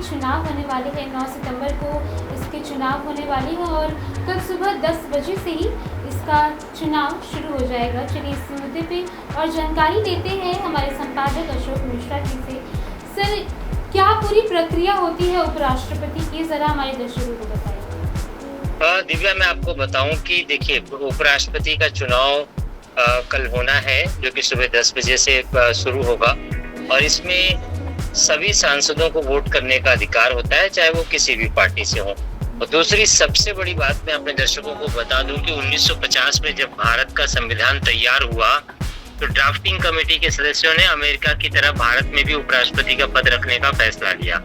चुनाव होने वाले हैं। 9 सितंबर को इसके चुनाव होने वाले हैं और कल सुबह 10 बजे से ही इसका चुनाव शुरू हो जाएगा। चलिए इस मुद्दे पे और जानकारी लेते हैं हमारे संपादक अशोक मिश्रा जी से। सर, क्या पूरी प्रक्रिया होती है उपराष्ट्रपति की, जरा हमारे दर्शकों को बताइए। दिव्या, मैं आपको बताऊं कि देखिए, उपराष्ट्रपति का चुनाव कल होना है, जो कि सुबह 10 बजे से शुरू होगा और इसमें सभी सांसदों को वोट करने का अधिकार होता है, चाहे वो किसी भी पार्टी से हो। और दूसरी सबसे बड़ी बात मैं अपने दर्शकों को बता दूं कि 1950 में जब भारत का संविधान तैयार हुआ तो ड्राफ्टिंग कमेटी के सदस्यों ने अमेरिका की तरह भारत में भी उपराष्ट्रपति का पद रखने का फैसला लिया।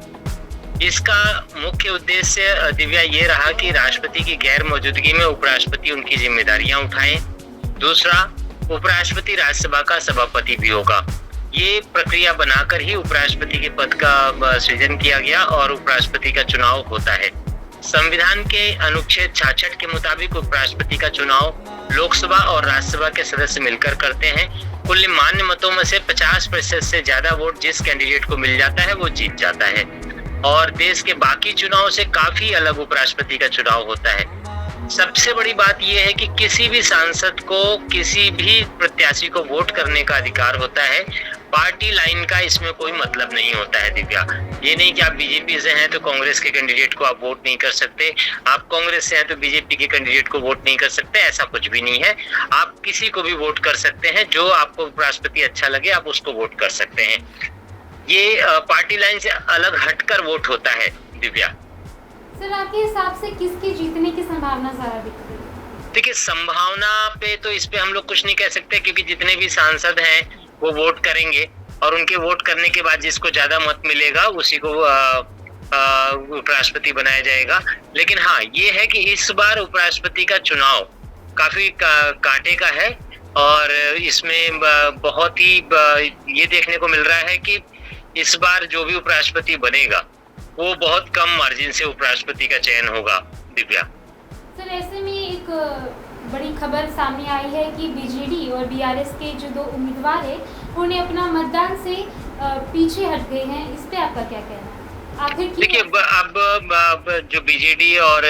इसका मुख्य उद्देश्य दिव्या ये रहा कि राष्ट्रपति की गैर मौजूदगी में उपराष्ट्रपति उनकी जिम्मेदारियां उठाएं। दूसरा, उपराष्ट्रपति राज्यसभा का सभापति भी होगा। ये प्रक्रिया बनाकर ही उपराष्ट्रपति के पद का सृजन किया गया और उपराष्ट्रपति का चुनाव होता है। संविधान के अनुच्छेद 66 के मुताबिक उपराष्ट्रपति का चुनाव लोकसभा और राज्यसभा के सदस्य मिलकर करते हैं। कुल मान्य मतों में से 50% से ज्यादा वोट जिस कैंडिडेट को मिल जाता है वो जीत जाता है और देश के बाकी चुनाव से काफी अलग उपराष्ट्रपति का चुनाव होता है। सबसे बड़ी बात यह है कि किसी भी सांसद को किसी भी प्रत्याशी को वोट करने का अधिकार होता है। पार्टी लाइन का इसमें कोई मतलब नहीं होता है दिव्या। ये नहीं कि आप बीजेपी से हैं तो कांग्रेस के कैंडिडेट को आप वोट नहीं कर सकते, आप कांग्रेस से हैं तो बीजेपी के कैंडिडेट को वोट नहीं कर सकते, ऐसा कुछ भी नहीं है। आप किसी को भी वोट कर सकते हैं, जो आपको उपराष्ट्रपति अच्छा लगे आप उसको वोट कर सकते हैं। ये पार्टी लाइन से अलग हटकर वोट होता है दिव्या। सर, आपके हिसाब से किसके जीतने की संभावना ज्यादा दिख रही है? देखिए, संभावना पे तो इस पे हम लोग कुछ नहीं कह सकते, क्योंकि जितने भी सांसद हैं वो वोट करेंगे और उनके वोट करने के बाद जिसको ज्यादा मत मिलेगा उसी को उपराष्ट्रपति बनाया जाएगा। लेकिन हाँ, ये है कि इस बार उपराष्ट्रपति का चुनाव काफी कांटे का है और इसमें बहुत ही ये देखने को मिल रहा है कि इस बार जो भी उपराष्ट्रपति बनेगा वो बहुत कम मार्जिन से उपराष्ट्रपति का चयन होगा दिव्या। सर, ऐसे में एक बड़ी खबर सामने आई है कि बीजेडी और बीआरएस के जो 2 उम्मीदवार हैं उन्हें अपना मतदान से पीछे हट गए हैं। इस पे आपका क्या कहना है? आखिर देखिए, अब जो बीजेडी और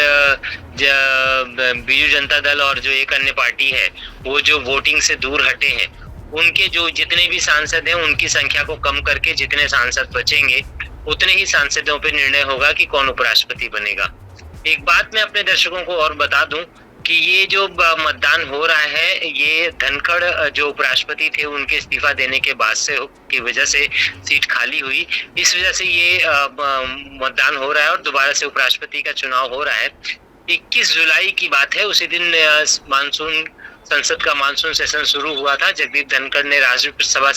बीजू जनता दल और जो एक अन्य पार्टी है वो जो वोटिंग से दूर हटे हैं, उनके जो जितने भी सांसद हैं उनकी संख्या को कम करके जितने सांसद बचेंगे उतने ही सांसदों पे निर्णय होगा कि कौन उपराष्ट्रपति बनेगा। एक बात मैं अपने दर्शकों को और बता दूं कि ये जो मतदान हो रहा है ये धनखड़ जो उपराष्ट्रपति थे उनके इस्तीफा देने के बाद से की वजह से सीट खाली हुई, इस वजह से ये मतदान हो रहा है और दोबारा से उपराष्ट्रपति का चुनाव हो रहा है। 21 जुलाई की बात है, उसी दिन संसद का मानसून सेशन शुरू हुआ था। जगदीप धनखड़ ने राज्यसभा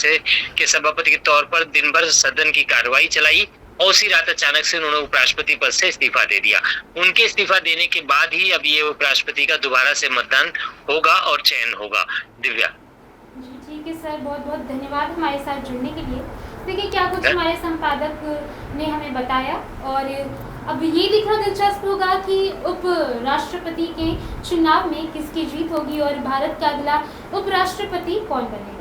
के सभापति के तौर पर दिन भर सदन की कार्रवाई चलाई और उसी रात अचानक से उन्होंने उपराष्ट्रपति पद से इस्तीफा दे दिया। उनके इस्तीफा देने के बाद ही अब ये उपराष्ट्रपति का दोबारा से मतदान होगा और चयन होगा दिव्या। जी ठीक है सर, बहुत बहुत धन्यवाद हमारे साथ जुड़ने के लिए। देखिए, क्या कुछ हमारे संपादक ने हमें बताया और अब ये देखना दिलचस्प होगा कि उप राष्ट्रपति के चुनाव में किसकी जीत होगी और भारत का अगला उपराष्ट्रपति कौन बनेगा।